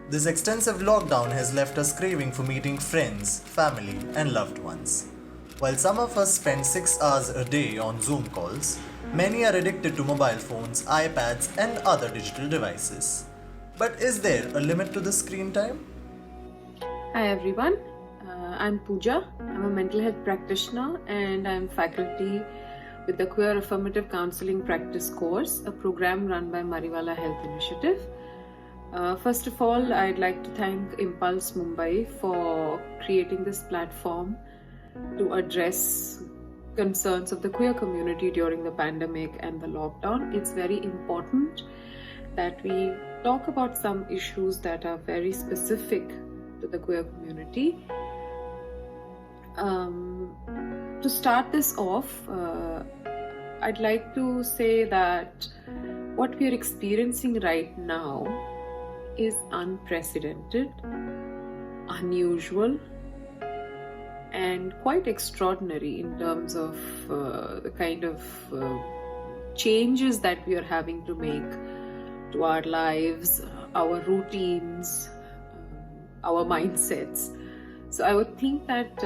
This extensive lockdown has left us craving for meeting friends, family, and loved ones. While some of us spend 6 hours a day on Zoom calls, many are addicted to mobile phones, iPads, and other digital devices. But is there a limit to the screen time? Hi everyone, I'm Pooja. I'm a mental health practitioner and I'm faculty with the Queer Affirmative Counseling Practice course, a program run by Mariwala Health Initiative. First of all, I'd like to thank Impulse Mumbai for creating this platform to address concerns of the queer community during the pandemic and the lockdown. It's very important that we talk about some issues that are very specific to the queer community. To start this off, I'd like to say that what we are experiencing right now is unprecedented, unusual, and quite extraordinary in terms of the kind of changes that we are having to make to our lives, our routines, our mindsets. So I would think that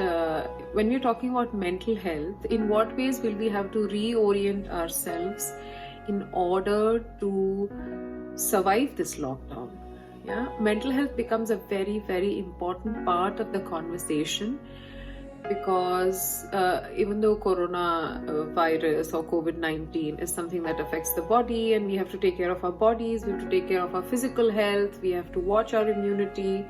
when we're talking about mental health, in what ways will we have to reorient ourselves in order to survive this lockdown? Yeah, mental health becomes a very, very important part of the conversation because even though coronavirus or COVID-19 is something that affects the body and we have to take care of our bodies, we have to take care of our physical health, we have to watch our immunity.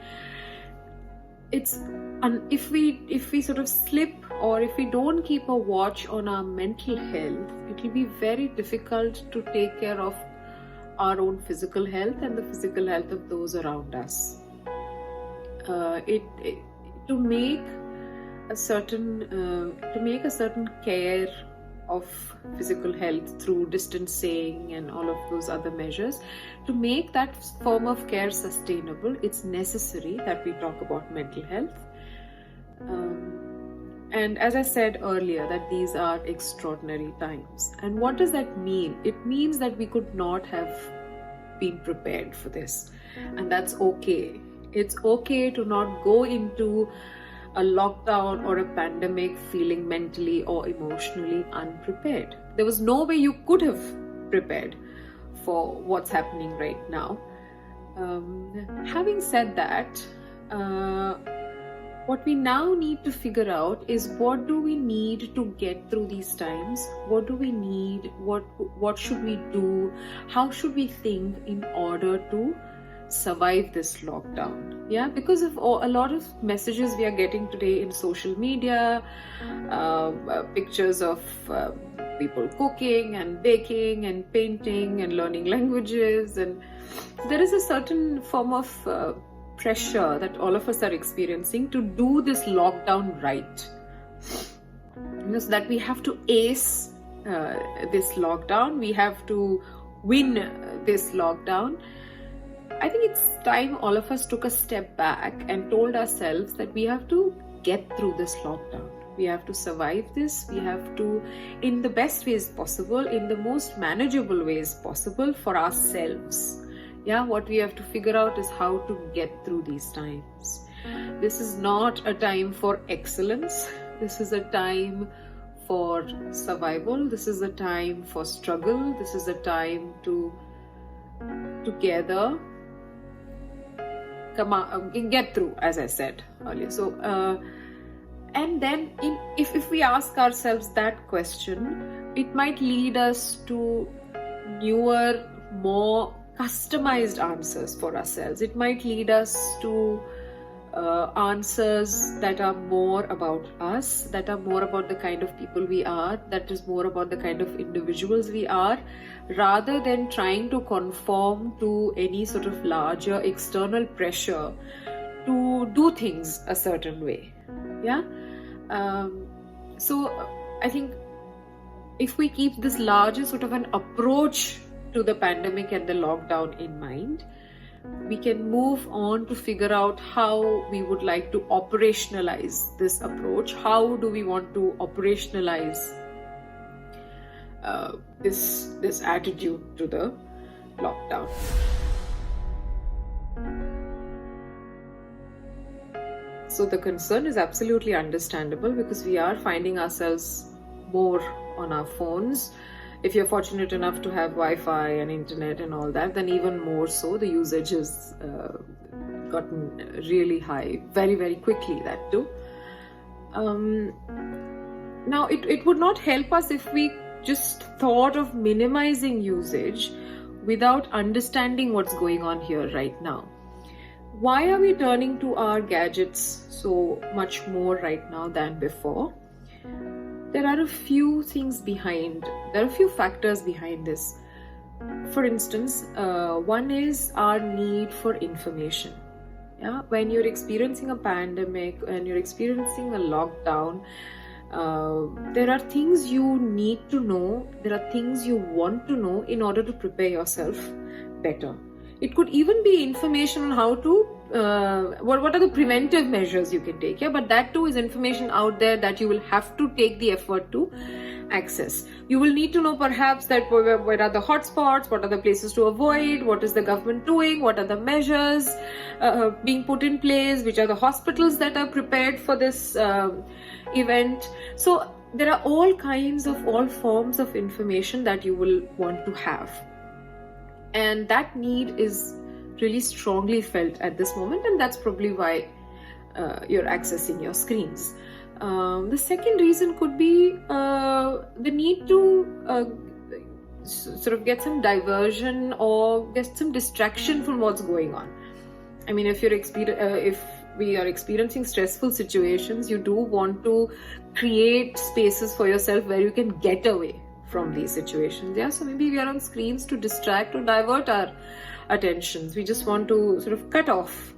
If we sort of slip or if we don't keep a watch on our mental health, it will be very difficult to take care of our own physical health and the physical health of those around us. To make a certain care of physical health through distancing and all of those other measures, to make that form of care sustainable, it's necessary that we talk about mental health. And as I said earlier, that these are extraordinary times. And what does that mean? It means that we could not have been prepared for this. And that's okay. It's okay to not go into a lockdown or a pandemic feeling mentally or emotionally unprepared. There was no way you could have prepared for what's happening right now. Having said that, what we now need to figure out is what do we need to get through these times? What do we need? What should we do? How should we think in order to survive this lockdown? Yeah, because of a lot of messages we are getting today in social media, pictures of people cooking and baking and painting and learning languages, and there is a certain form of pressure that all of us are experiencing to do this lockdown right. So that we have to ace this lockdown, we have to win this lockdown. I think it's time all of us took a step back and told ourselves that we have to get through this lockdown. We have to survive this. We have to, in the best ways possible, in the most manageable ways possible for ourselves. Yeah, what we have to figure out is how to get through these times. This is not a time for excellence. This is a time for survival. This is a time for struggle. This is a time to together get through, as I said earlier. So, and then if we ask ourselves that question, it might lead us to newer, more customized answers for ourselves. It might lead us to answers that are more about us, that are more about the kind of people we are, that is more about the kind of individuals we are, rather than trying to conform to any sort of larger external pressure to do things a certain way. Yeah. So I think if we keep this larger sort of an approach to the pandemic and the lockdown in mind, we can move on to figure out how we would like to operationalize this approach. How do we want to operationalize this attitude to the lockdown? So the concern is absolutely understandable because we are finding ourselves more on our phones. If you're fortunate enough to have Wi-Fi and internet and all that, then even more so, the usage has gotten really high very, very quickly, that too. Now, it would not help us if we just thought of minimizing usage without understanding what's going on here right now. Why are we turning to our gadgets so much more right now than before? There are a few things behind, there are a few factors behind this. For instance, one is our need for information. Yeah, when you're experiencing a pandemic, when you're experiencing a lockdown, there are things you need to know, there are things you want to know in order to prepare yourself better. It could even be information on how to, what are the preventive measures you can take, yeah? But that too is information out there that you will have to take the effort to access. You will need to know perhaps that where are the hotspots, what are the places to avoid, what is the government doing, what are the measures being put in place, which are the hospitals that are prepared for this event. So there are all forms of information that you will want to have. And that need is really strongly felt at this moment, and that's probably why you're accessing your screens. The second reason could be the need to sort of get some diversion or get some distraction from what's going on. I mean, if we are experiencing stressful situations, you do want to create spaces for yourself where you can get away from these situations. Yeah, so maybe we are on screens to distract or divert our attentions. We just want to sort of cut off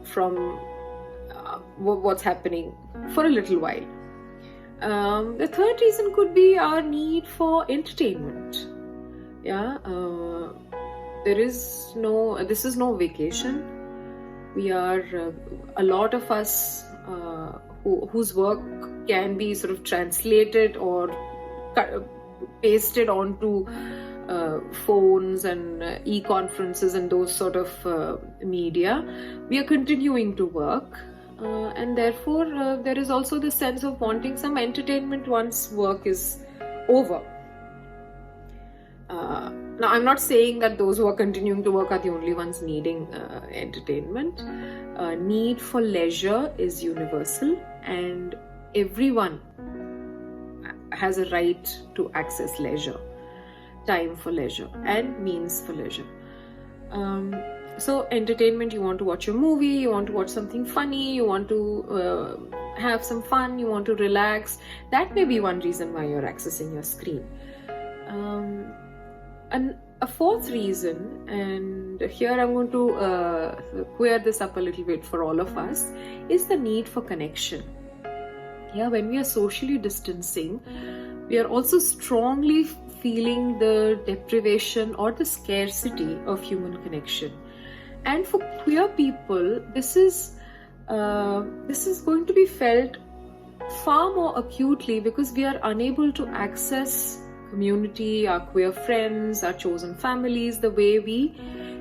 from what's happening for a little while. The third reason could be our need for entertainment. Yeah, this is no vacation. We are a lot of us whose work can be sort of translated or pasted onto phones and e-conferences and those sort of media. We are continuing to work, and therefore there is also the sense of wanting some entertainment once work is over. Now, I'm not saying that those who are continuing to work are the only ones needing entertainment. Need for leisure is universal, and everyone has a right to access leisure, time for leisure and means for leisure. So entertainment, you want to watch a movie, you want to watch something funny, you want to have some fun, you want to relax. That may be one reason why you're accessing your screen. And a fourth reason, and here I'm going to queer this up a little bit for all of us, is the need for connection. Yeah, when we are socially distancing, we are also strongly feeling the deprivation or the scarcity of human connection. And for queer people, this is going to be felt far more acutely because we are unable to access community, our queer friends, our chosen families the way we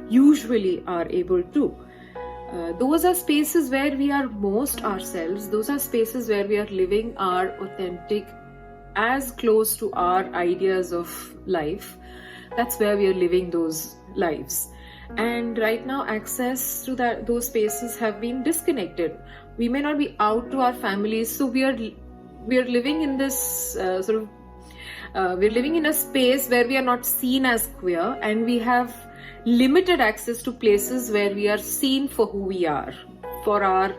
usually are able to. Those are spaces where we are most ourselves. Those are spaces where we are living our authentic, as close to our ideas of life. That's where we are living those lives. And right now, access to those spaces have been disconnected. We may not be out to our families, so we are living in this we're living in a space where we are not seen as queer, and we have limited access to places where we are seen for who we are, for our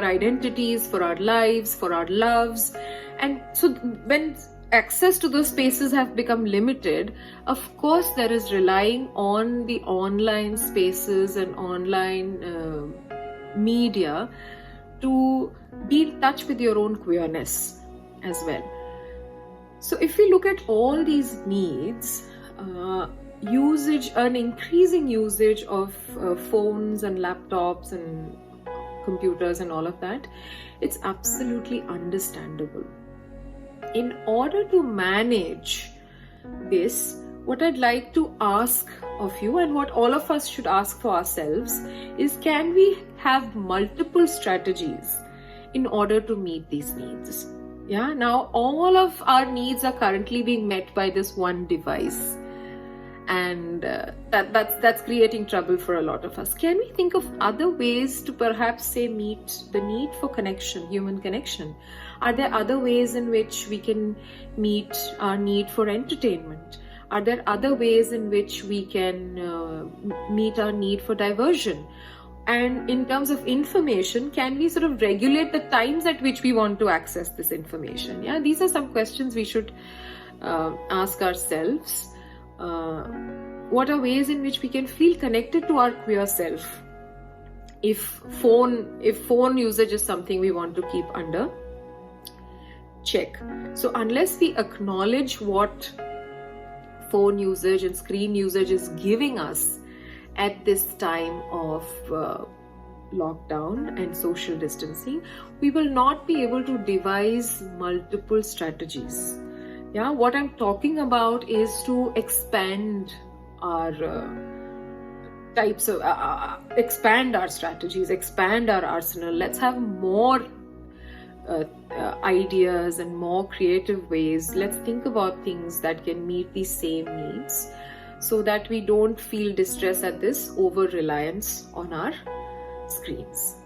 identities, for our lives, for our loves. And so when access to those spaces have become limited, of course there is relying on the online spaces and online media to be in touch with your own queerness as well. So if we look at all these needs, an increasing usage of phones and laptops and computers and all of that, it's absolutely understandable. In order to manage this, what I'd like to ask of you, and what all of us should ask for ourselves, is can we have multiple strategies in order to meet these needs? Yeah, now all of our needs are currently being met by this one device, and that's creating trouble for a lot of us. Can we think of other ways to perhaps say meet the need for connection, human connection? Are there other ways in which we can meet our need for entertainment? Are there other ways in which we can meet our need for diversion? And in terms of information, can we sort of regulate the times at which we want to access this information? Yeah, these are some questions we should ask ourselves. What are ways in which we can feel connected to our queer self? If phone usage is something we want to keep under check. So unless we acknowledge what phone usage and screen usage is giving us at this time of lockdown and social distancing, we will not be able to devise multiple strategies. Yeah, what I'm talking about is to expand our expand our strategies, expand our arsenal. Let's have more ideas and more creative ways. Let's think about things that can meet these same needs, so that we don't feel distress at this over reliance on our screens.